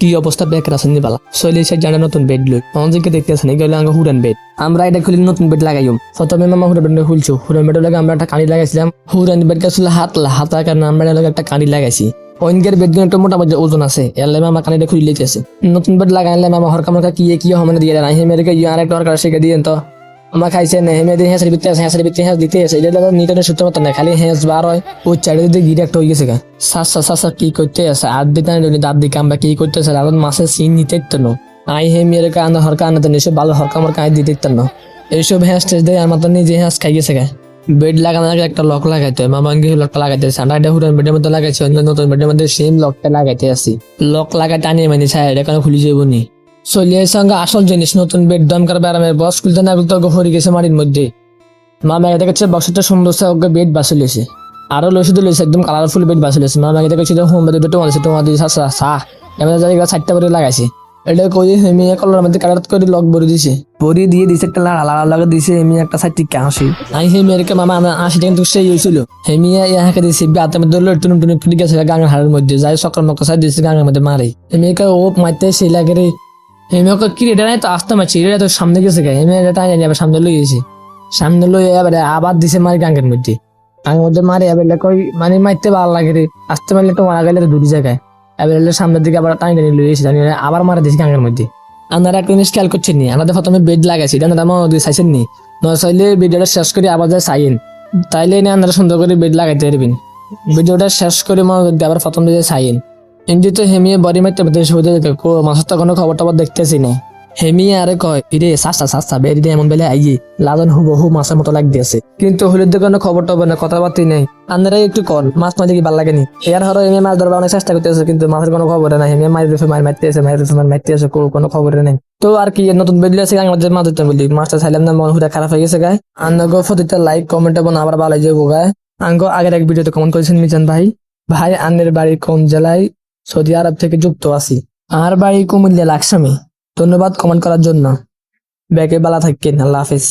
কি অবস্থা বেকার আছেন বালা চলে এসে জানা নতুন বেড লই অনেকে দেখতেছেন এগুলো আঙ্গ হুরান বেড আমরা এটা খুলে নতুন বেড লাগাইম প্রথমে মামা হুরান বেড খুলছো হুরান বেড লাগে আমরা একটা কাঁড়ি লাগাইছিলাম হুরান বেড আসলে হাতার কারণে আমরা লাগে একটা কাঁড়ি লাগাইছি অইনগের বেড একটা মোটামুটি ওজন আছে এলে মামা কাঁড়িটা খুলে লিখেছে নতুন বেড লাগাইলে মামা হরকা মরকা কি মানে দিয়ে দেয় হেমেরকে আর একটা হরকা শিখে দিয়ে তো আমরা খাইছে না হেমে দিয়ে হ্যাঁ বিতে আছে হ্যাঁ বিতে হ্যাঁ দিতে আছে এটা নিতে সূত্র মতো না খালি হ্যাঁ বার হয় ও চারিদিকে গিরে একটা হয়ে গেছে গা সাসা কি করতে আছে আর দিতে দাঁত দিকে আমরা কি করতেছে আর মাছের সিন নিতে না আই হেমিয়ার কান হরকা আনাতে এসব ভালো হরকা আমার কাজ দিতে না এইসব হ্যাঁ স্টেজ দেয় আমার তো নিজে হ্যাঁ খাই গেছে গা বেড লাগানোর আগে একটা লক লাগাইতে হয় মামা গিয়ে লকটা লাগাইতে আছে আমরা এটা হুরান বেডের মধ্যে লাগাইছি অন্য নতুন বেডের মধ্যে সেম লকটা লাগাইতে আসি লক লাগাই টানিয়ে মানে ছায় এটা কেন খুলে যাবো নি চলিয়ে সঙ্গে আসল জিনিস নতুন বেড দমকার ব্যারামের বস খুলতে না তো হরি গেছে মাটির মধ্যে মামা এটা কাছে বক্সটা সুন্দর ওকে বেড বাসে লেছে আরো লসে দিলেছে একদম কালারফুল বেড বাসে লেছে মামা এটা কাছে হোম বেড দুটো মারছে তোমার দিয়ে সাহ এমন জায়গায় 4টা করে লাগাইছে এটা কই হেমি কলার মধ্যে কালার করে লক ভরে দিছে ভরি দিয়ে দিছে একটা লাড়া লাগা দিছে হেমি একটা 4টি হাসি আই হেমিয়ারকে মামা আমার 80 কিন্তু সেই হয়েছিল হেমিয়া ইয়াকে দিছে হাতের মধ্যে টুনুম ফিরে গেছে গাঙের হাড়ের মধ্যে যাই সকাল মক্কা সাইড দিছে গাঙের মধ্যে মারে হেমিয়াকে ও মারতে সেই লাগে রে হেমিয়াকে কি রে তো আসতে মারছি এটা তো সামনে গেছে গায়ে হেমিয়া টাইনে আবার সামনে লই গেছে সামনে লই এবারে আবার দিছে মারি গাঙের মধ্যে মারে এবার কই মানে মারতে ভালো লাগে রে আসতে মারলে তো মারা গেলে দুটি জায়গায় এবার সামনের দিকে আবার টাইনে লই গেছে জানি আবার মারা দিছি গাঙের মধ্যে আপনারা একটা জিনিস খেয়াল করছেন নি আমাদের প্রথমে বেড লাগাইছি এটা আমার চাইছেন নি নয় চাইলে ভিডিওটা শেষ করে আবার যায় চাইন তাইলে না আপনারা সুন্দর করে বেড লাগাইতে পারবেন ভিডিওটা শেষ করে আবার প্রথম দিকে চাইন কিন্তু তো হেমিয়ে বডি মারতে মাছের তো কোনো খবর টবর দেখতেছি না হেমিয়ে আরে কয় ইরে সাস্তা বেরিয়ে এমন বেলে আইয়ে লাজন হুবহু মাছের মতো লাগতে আছে কিন্তু হলুদ দোকানে খবর টবর না কথাবার্তা নেই আপনারা একটু কন মাছ মাঝে কি ভালো লাগেনি এর হরো এমনি মাছ ধরবার অনেক চেষ্টা করতেছে কিন্তু মাছের কোনো খবর নাই হেমিয়ে মারতে আছে কোনো খবর নেই তো আর কি নতুন বেরিয়ে আছে আমাদের মাছ ধরতে বলি মাছটা চাইলাম না মন হুদা খারাপ হয়ে গেছে গায়ে আন্নাগো ফটিতে লাইক কমেন্ট এবং আবার ভালো যাবো গায়ে আঙ্গো আগের এক ভিডিওতে কমেন্ট করেছেন মিজান ভাই আন্নের বাড়ি কোন জেলায় সৌদি আরব থেকে যুক্ত আছি আর বাড়ি কুমিল্লা লাকসামে ধন্যবাদ কমেন্ট করার জন্য ব্যাকে বালা থাকেন আল্লাহ হাফেজ।